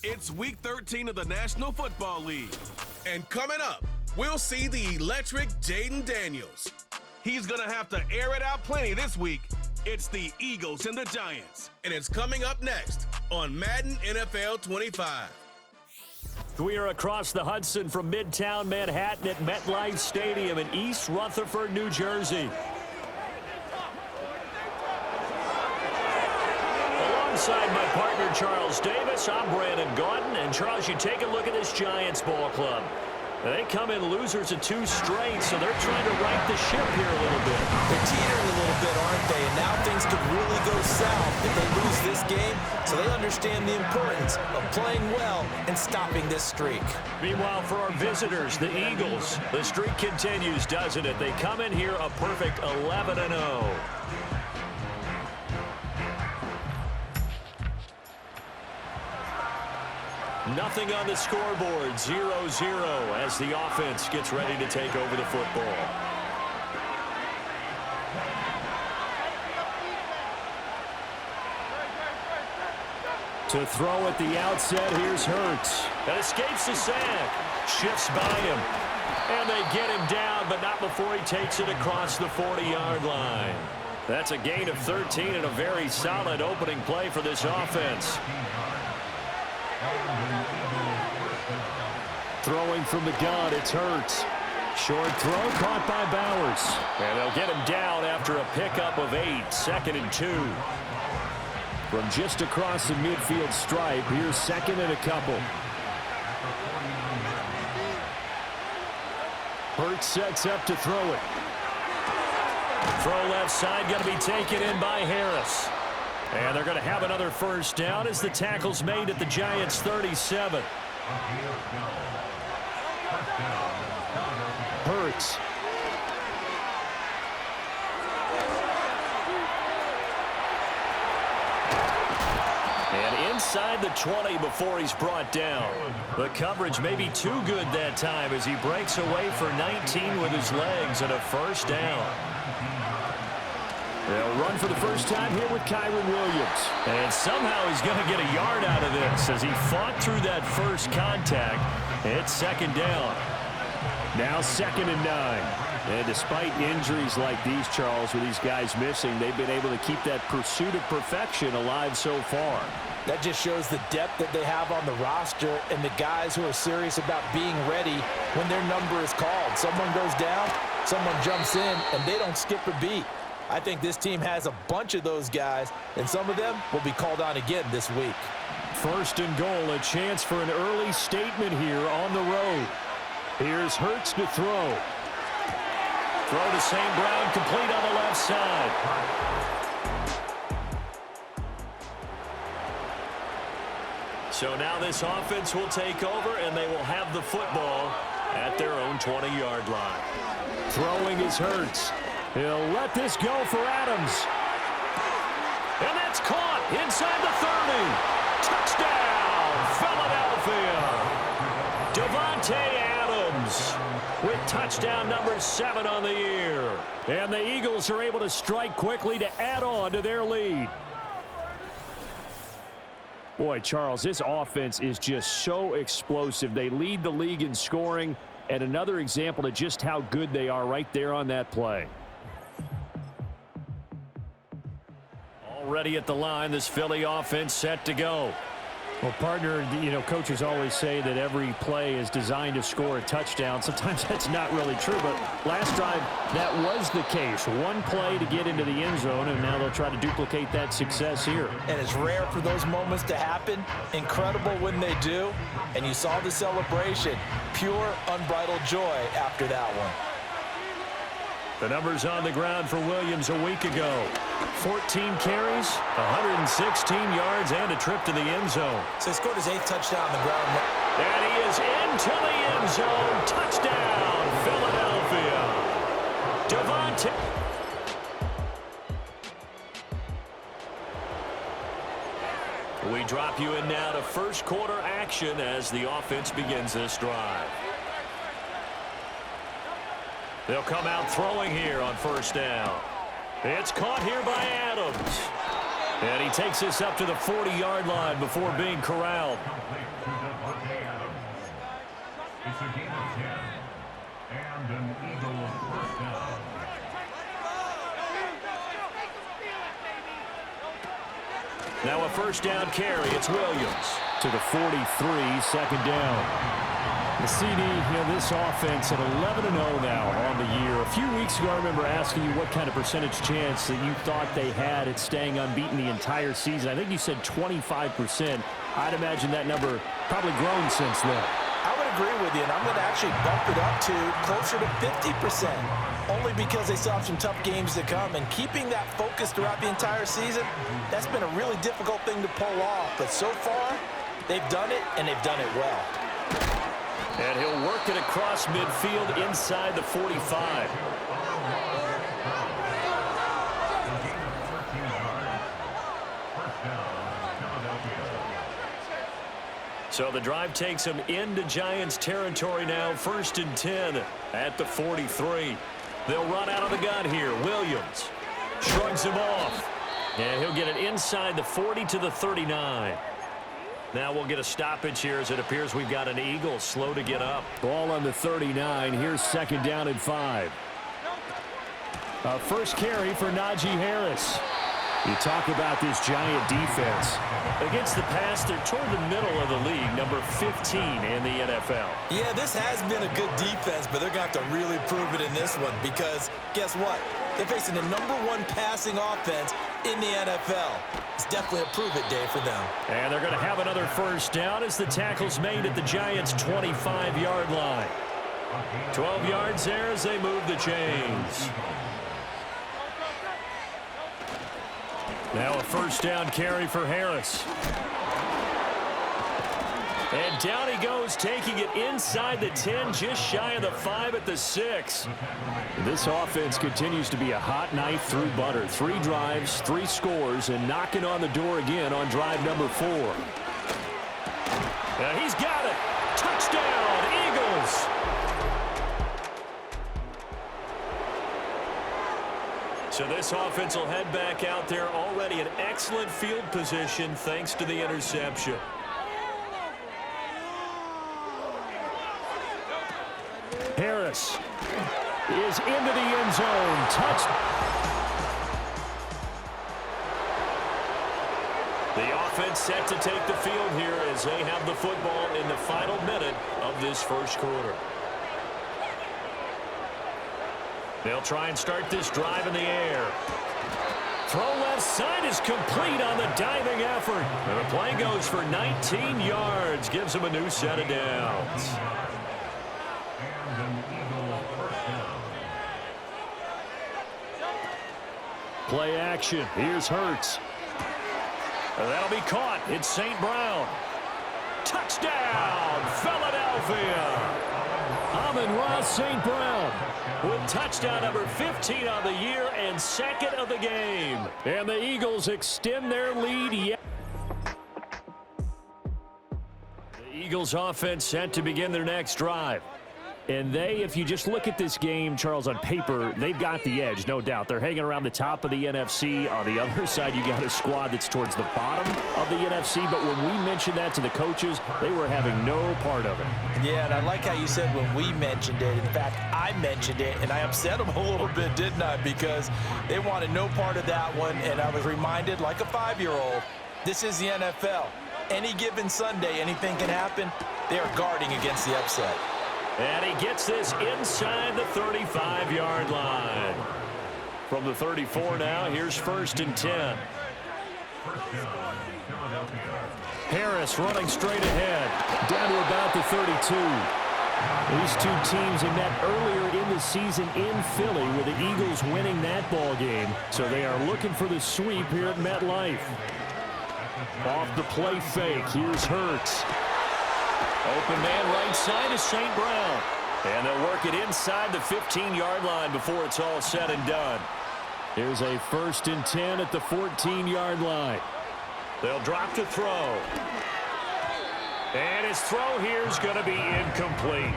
It's Week 13 of the National Football League. And coming up, we'll see the electric Jayden Daniels. He's going to have to air it out plenty this week. It's the Eagles and the Giants. And it's coming up next on Madden NFL 25. We are across the Hudson from Midtown Manhattan at MetLife Stadium in East Rutherford, New Jersey. Alongside my partner, Charles Davis, I'm Brandon Gaudin. And, Charles, you take a look at this Giants ball club. They come in losers of 2 straight, so they're trying to right the ship here a little bit. They're teetering a little bit, aren't they? And now things could really go south if they lose this game. So they understand the importance of playing well and stopping this streak. Meanwhile, for our visitors, the Eagles, the streak continues, doesn't it? They come in here a perfect 11-0. Nothing on the scoreboard, 0-0 as the offense gets ready to take over the football. To throw at the outset, here's Hurts. That escapes the sack, shifts by him, and they get him down, but not before he takes it across the 40-yard line. That's a gain of 13 and a very solid opening play for this offense. Throwing from the gun, it's Hurts. Short throw caught by Bowers. And they'll get him down after a pickup of 8, 2nd and 2. From just across the midfield stripe, here's 2nd and a couple. Hurts sets up to throw it. Throw left side, going to be taken in by Harris. And they're going to have another first down as the tackle's made at the Giants' 37. Hurts. And inside the 20 before he's brought down. The coverage may be too good that time as he breaks away for 19 with his legs and a first down. They'll run for the first time here with Kyren Williams. And somehow he's going to get a yard out of this as he fought through that first contact. It's 2nd down. Now 2nd and 9. And despite injuries like these, Charles, with these guys missing, they've been able to keep that pursuit of perfection alive so far. That just shows the depth that they have on the roster and the guys who are serious about being ready when their number is called. Someone goes down, someone jumps in, and they don't skip a beat. I think this team has a bunch of those guys, and some of them will be called on again this week. 1st and goal, a chance for an early statement here on the road. Here's Hurts to throw. Throw to St. Brown, complete on the left side. So now this offense will take over, and they will have the football at their own 20-yard line. Throwing is Hurts. He'll let this go for Adams. And that's caught inside the 30. Touchdown, Philadelphia. Davante Adams with touchdown number 7 on the year. And the Eagles are able to strike quickly to add on to their lead. Boy, Charles, this offense is just so explosive. They lead the league in scoring, and another example of just how good they are right there on that play. Already at the line, this Philly offense set to go. Well, partner, coaches always say that every play is designed to score a touchdown. Sometimes that's not really true, but last drive, that was the case. One play to get into the end zone, and now they'll try to duplicate that success here. And it's rare for those moments to happen. Incredible when they do. And you saw the celebration. Pure, unbridled joy after that one. The numbers on the ground for Williams a week ago. 14 carries, 116 yards, and a trip to the end zone. So he scored his 8th touchdown on the ground. And he is into the end zone. Touchdown, Philadelphia. Davante. We drop you in now to first quarter action as the offense begins this drive. They'll come out throwing here on first down. It's caught here by Adams. And he takes this up to the 40-yard line before being corralled. It's a game of 10. And an Eagle first down. Now a first down carry. It's Williams to the 43, second down. The CD, this offense at 11-0 now on the year. A few weeks ago, I remember asking you what kind of percentage chance that you thought they had at staying unbeaten the entire season. I think you said 25%. I'd imagine that number probably grown since then. I would agree with you, and I'm going to actually bump it up to closer to 50%, only because they still have some tough games to come. And keeping that focus throughout the entire season, that's been a really difficult thing to pull off. But so far, they've done it, and they've done it well. And he'll work it across midfield inside the 45. So the drive takes him into Giants territory now, 1st and 10 at the 43. They'll run out of the gun here. Williams shrugs him off. And he'll get it inside the 40 to the 39. Now we'll get a stoppage here as it appears we've got an Eagle slow to get up. Ball on the 39. Here's second down and 5. First carry for Najee Harris. You talk about this Giant defense. Against the pass, they're toward the middle of the league, number 15 in the NFL. Yeah, this has been a good defense, but they're going to have to really prove it in this one because guess what? They're facing the number 1 passing offense in the NFL. It's definitely a prove-it day for them. And they're going to have another first down as the tackle's made at the Giants' 25-yard line. 12 yards there as they move the chains. Now a first down carry for Harris. And down he goes, taking it inside the 10, just shy of the 5 at the 6. This offense continues to be a hot knife through butter. 3 drives, 3 scores, and knocking on the door again on drive number 4. Now he's got it. Touchdown, Eagles. So this offense will head back out there, already in excellent field position thanks to the interception. Harris is into the end zone. The offense set to take the field here as they have the football in the final minute of this first quarter. They'll try and start this drive in the air. Throw left side is complete on the diving effort. And the play goes for 19 yards. Gives them a new set of downs. Play action. Here's Hurts. That'll be caught. It's St. Brown. Touchdown, Philadelphia. Amon-Ra St. Brown with touchdown number 15 on the year and second of the game. And the Eagles extend their lead. The Eagles offense set to begin their next drive. And if you just look at this game, Charles, on paper, they've got the edge, no doubt. They're hanging around the top of the NFC. On the other side, you got a squad that's towards the bottom of the NFC. But when we mentioned that to the coaches, they were having no part of it. Yeah, and I like how you said when we mentioned it. In fact, I mentioned it, and I upset them a little bit, didn't I? Because they wanted no part of that one, and I was reminded, like a 5-year-old, this is the NFL. Any given Sunday, anything can happen. They are guarding against the upset. And he gets this inside the 35-yard line. From the 34 now, here's 1st and 10. Harris running straight ahead, down to about the 32. These two teams had met earlier in the season in Philly with the Eagles winning that ball game. So they are looking for the sweep here at MetLife. Off the play fake, here's Hurts. Open man right side is St. Brown. And they'll work it inside the 15-yard line before it's all said and done. Here's a 1st and 10 at the 14-yard line. They'll drop to throw. And his throw here is going to be incomplete.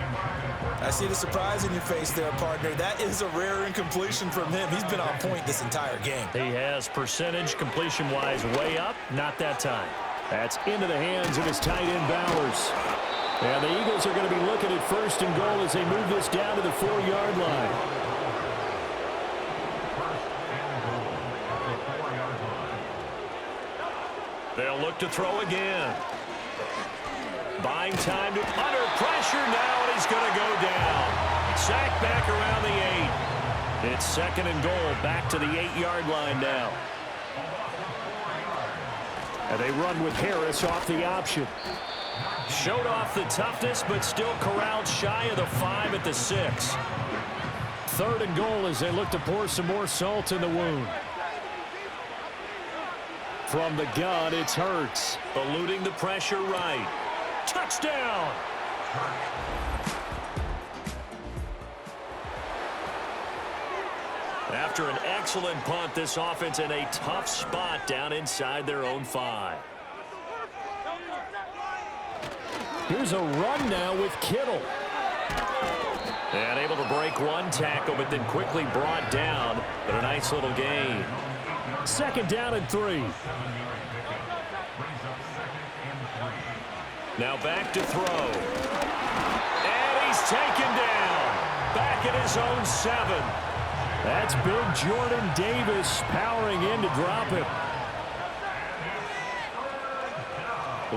I see the surprise in your face there, partner. That is a rare incompletion from him. He's been on point this entire game. He has percentage completion-wise way up. Not that time. That's into the hands of his tight end, Bowers. And the Eagles are going to be looking at 1st and goal as they move this down to the 4-yard line. They'll look to throw again. Buying time to under pressure now, and he's going to go down. Sacked back around the 8. It's 2nd and goal, back to the 8-yard line now. And they run with Harris off the option. Showed off the toughness, but still corralled shy of the 5 at the 6. 3rd and goal as they look to pour some more salt in the wound. From the gun, it's Hurts. Eluding the pressure right. Touchdown! After an excellent punt, this offense in a tough spot down inside their own 5. Here's a run now with Kittle. And able to break one tackle, but then quickly brought down. But a nice little gain. 2nd down and 3. Now back to throw. And he's taken down. Back at his own 7. That's big Jordan Davis powering in to drop him.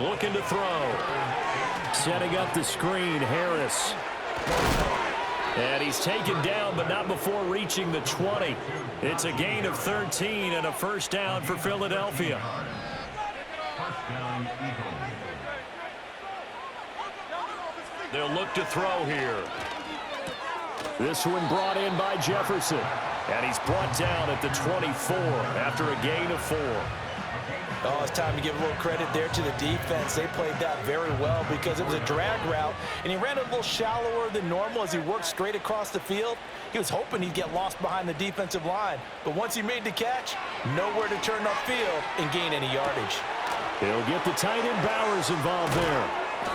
Looking to throw. Setting up the screen, Harris. And he's taken down, but not before reaching the 20. It's a gain of 13 and a 1st down for Philadelphia. They'll look to throw here. This one brought in by Jefferson. And he's brought down at the 24 after a gain of 4. Oh, it's time to give a little credit there to the defense. They played that very well because it was a drag route, and he ran a little shallower than normal as he worked straight across the field. He was hoping he'd get lost behind the defensive line, but once he made the catch, nowhere to turn upfield and gain any yardage. He'll get the tight end Bowers involved there.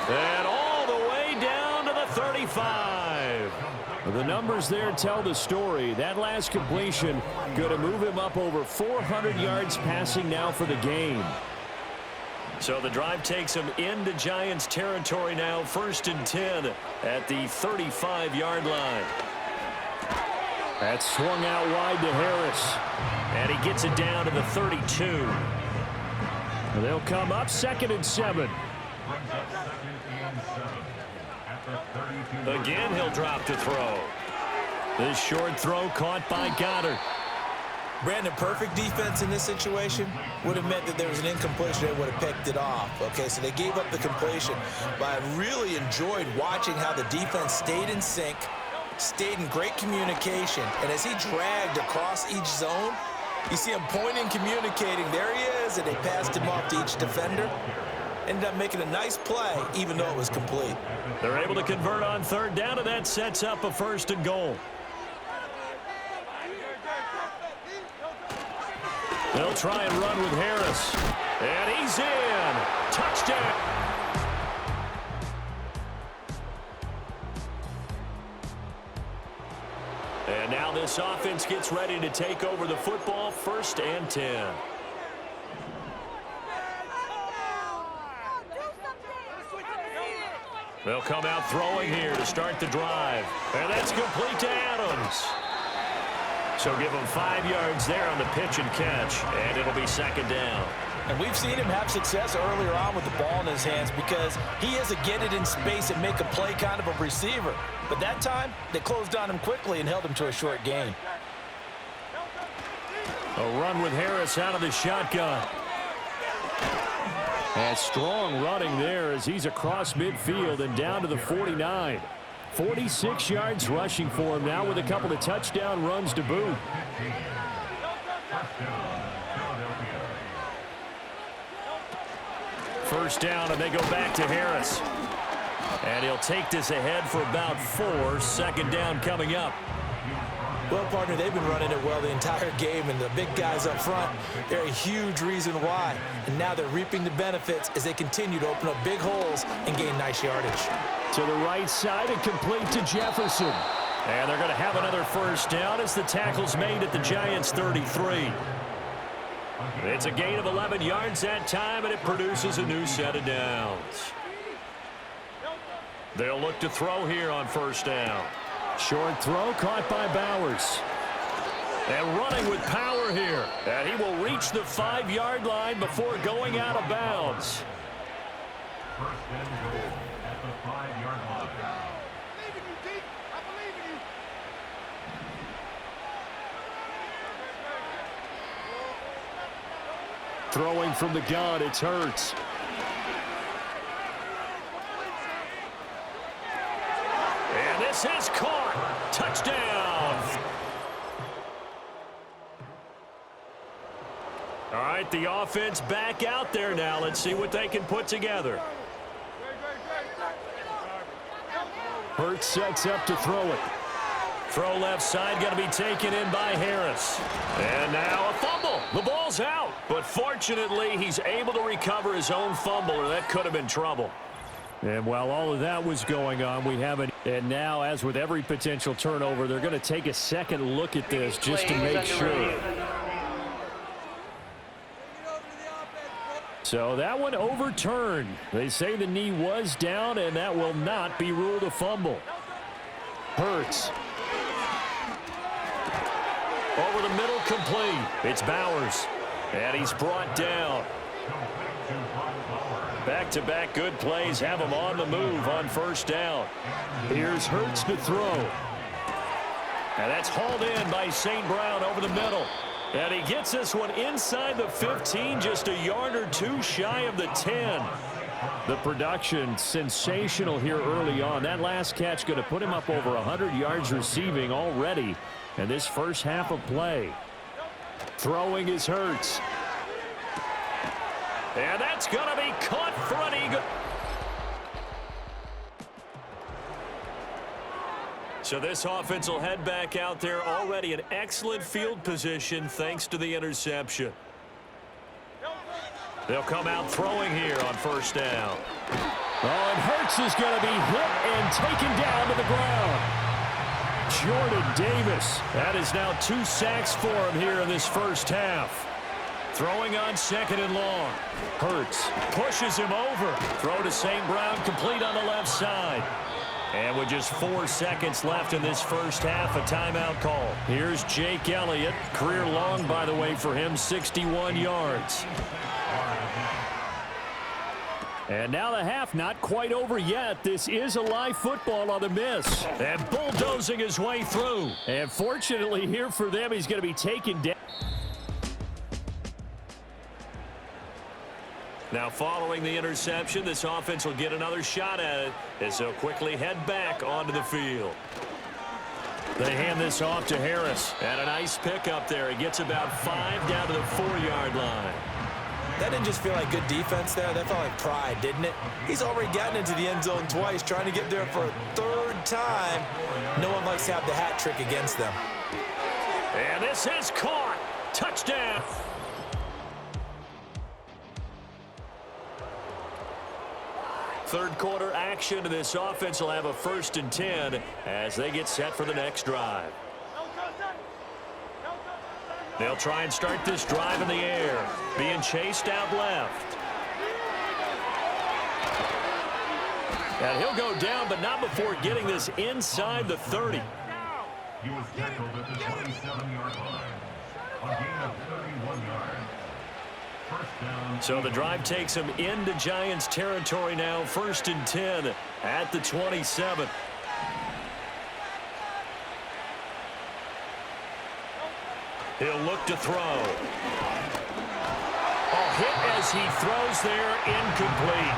And all the way down to the 35. The numbers there tell the story. That last completion going to move him up over 400 yards passing now for the game. So the drive takes him into Giants territory now, 1st and 10 at the 35-yard line. That's swung out wide to Harris. And he gets it down to the 32. They'll come up 2nd and 7. Again, he'll drop to throw. This short throw caught by Goddard. Brandon, perfect defense in this situation would have meant that there was an incompletion. They would have picked it off. Okay, so they gave up the completion. But I really enjoyed watching how the defense stayed in sync, stayed in great communication. And as he dragged across each zone, you see him pointing, communicating. There he is, and they passed him off to each defender. Ended up making a nice play, even though it was complete. They're able to convert on 3rd down, and that sets up a 1st and goal. They'll try and run with Harris. And he's in. Touchdown. And now this offense gets ready to take over the football, 1st and 10. They'll come out throwing here to start the drive. And that's complete to Adams. So give him 5 yards there on the pitch and catch, and it'll be 2nd down. And we've seen him have success earlier on with the ball in his hands because he is a get it in space and make a play kind of a receiver. But that time, they closed on him quickly and held him to a short gain. A run with Harris out of the shotgun. And strong running there as he's across midfield and down to the 49. 46 yards rushing for him now with a couple of touchdown runs to boot. First down, and they go back to Harris. And he'll take this ahead for about 4. 2nd down coming up. Well, partner, they've been running it well the entire game, and the big guys up front, they're a huge reason why. And now they're reaping the benefits as they continue to open up big holes and gain nice yardage. To the right side and complete to Jefferson. And they're going to have another first down as the tackle's made at the Giants' 33. It's a gain of 11 yards that time, and it produces a new set of downs. They'll look to throw here on first down. Short throw caught by Bowers. And running with power here. And he will reach the 5-yard line before going out of bounds. First and goal at the 5-yard line. Throwing from the gun, it's Hurts. And this is caught. Touchdown. All right, the offense back out there now. Let's see what they can put together. Hurts sets up to throw it. Throw left side, going to be taken in by Harris. And now a fumble. The ball's out. But fortunately, he's able to recover his own fumble, or that could have been trouble. And while all of that was going on, we haven't. And now, as with every potential turnover, they're going to take a second look at this just to make sure. So that one overturned. They say the knee was down, and that will not be ruled a fumble. Hurts. Over the middle, complete. It's Bowers. And he's brought down. Back-to-back good plays have him on the move on first down. Here's Hurts to throw. And that's hauled in by St. Brown over the middle. And he gets this one inside the 15, just a yard or two shy of the 10. The production sensational here early on. That last catch going to put him up over 100 yards receiving already in this first half of play. Throwing is Hurts. And that's going to be caught for an Eagle. So this offense will head back out there, already in excellent field position thanks to the interception. They'll come out throwing here on first down. Oh, and Hurts is going to be hit and taken down to the ground. Jordan Davis. That is now 2 sacks for him here in this first half. Throwing on second and long. Hurts pushes him over. Throw to St. Brown, complete on the left side. And with just 4 seconds left in this first half, a timeout call. Here's Jake Elliott. Career long, by the way, for him, 61 yards. And now the half not quite over yet. This is a live football on the miss. And bulldozing his way through. And fortunately here for them, he's going to be taken down. Now following the interception, this offense will get another shot at it as they'll quickly head back onto the field. They hand this off to Harris. And a nice pickup there. He gets about 5 down to the 4-yard line. That didn't just feel like good defense there. That felt like pride, didn't it? He's already gotten into the end zone twice, trying to get there for a 3rd time. No one likes to have the hat trick against them. And this is caught. Touchdown. Third quarter action, and this offense will have a 1st and 10 as they get set for the next drive. They'll try and start this drive in the air, being chased out left. And he'll go down, but not before getting this inside the 30. He was tackled at the 27-yard line. A gain of 31 yards. First down. So the drive takes him into Giants territory now, 1st and 10 at the 27. He'll look to throw. A hit as he throws there, incomplete.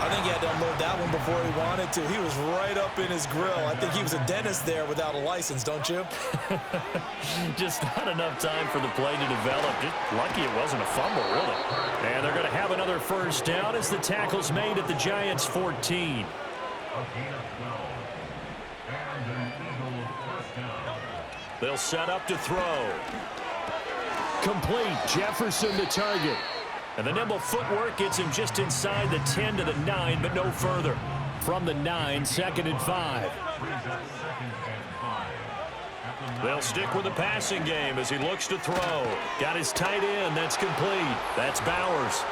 I think he had to unload that one before he wanted to. He was right up in his grill. I think he was a dentist there without a license, don't you? Just not enough time for the play to develop. Just lucky it wasn't a fumble, really. And they're going to have another first down as the tackle's made at the Giants' 14. A gain of 12. And an Eagle first down. They'll set up to throw. Complete. Jefferson the target. And the nimble footwork gets him just inside the 10 to the 9, but no further. From the 9, 2nd and 5. They'll stick with the passing game as he looks to throw. Got his tight end. That's complete. That's Bowers.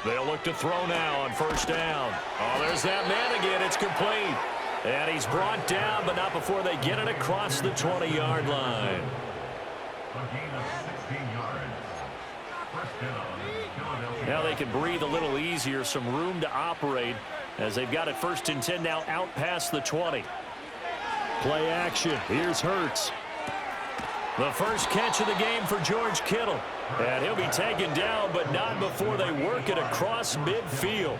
They'll look to throw now on first down. Oh, there's that man again. It's complete. And he's brought down, but not before they get it across the 20-yard line. A gain of 16 yards. First down, Philadelphia. Now they can breathe a little easier, some room to operate as they've got it 1st and 10 now out past the 20. Play action. Here's Hurts. The first catch of the game for George Kittle. And he'll be taken down, but not before they work it across midfield.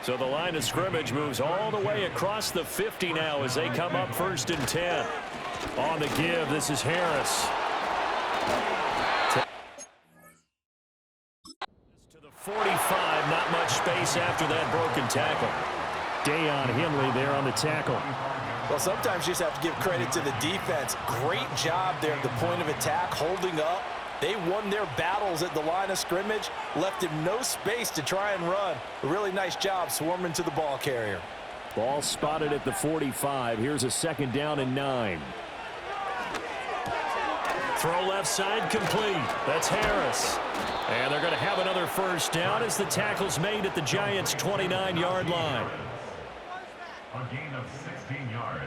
So the line of scrimmage moves all the way across the 50 now as they come up 1st and 10. On the give, this is Harris. To the 45, not much space after that broken tackle. Deion Henley there on the tackle. Well, sometimes you just have to give credit to the defense. Great job there at the point of attack, holding up. They won their battles at the line of scrimmage, left him no space to try and run. A really nice job swarming to the ball carrier. Ball spotted at the 45. Here's a 2nd down and 9. Throw left side complete. That's Harris. And they're going to have another first down as the tackle's made at the Giants' 29-yard line. A gain of 16 yards.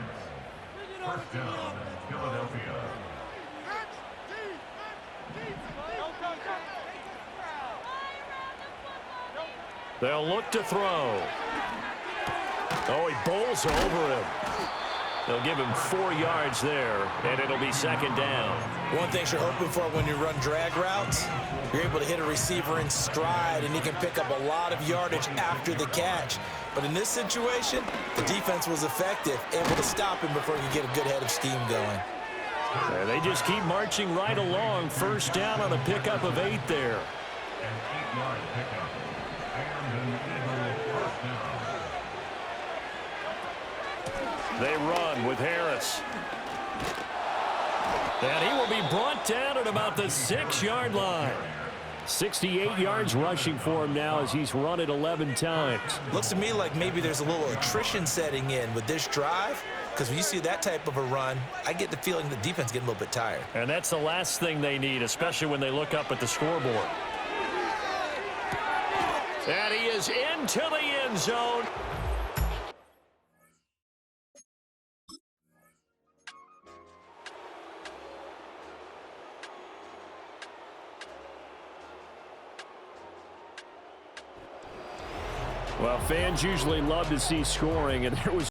First down, Philadelphia. They'll look to throw. Oh, he bowls over him. They'll give him 4 yards there, and it'll be 2nd down. One thing you're hoping for when you run drag routes, you're able to hit a receiver in stride, and he can pick up a lot of yardage after the catch. But in this situation, the defense was effective, able to stop him before he could get a good head of steam going. And they just keep marching right along. First down on a pickup of 8 there. An 8-yard pickup. And an Eagle first down. They run with Harris. And he will be brought down at about the 6-yard line. 68 yards rushing for him now as he's run it 11 times. Looks to me like maybe there's a little attrition setting in with this drive, because when you see that type of a run, I get the feeling the defense getting a little bit tired. And that's the last thing they need, especially when they look up at the scoreboard. And he is into the end zone. Well, fans usually love to see scoring, and there was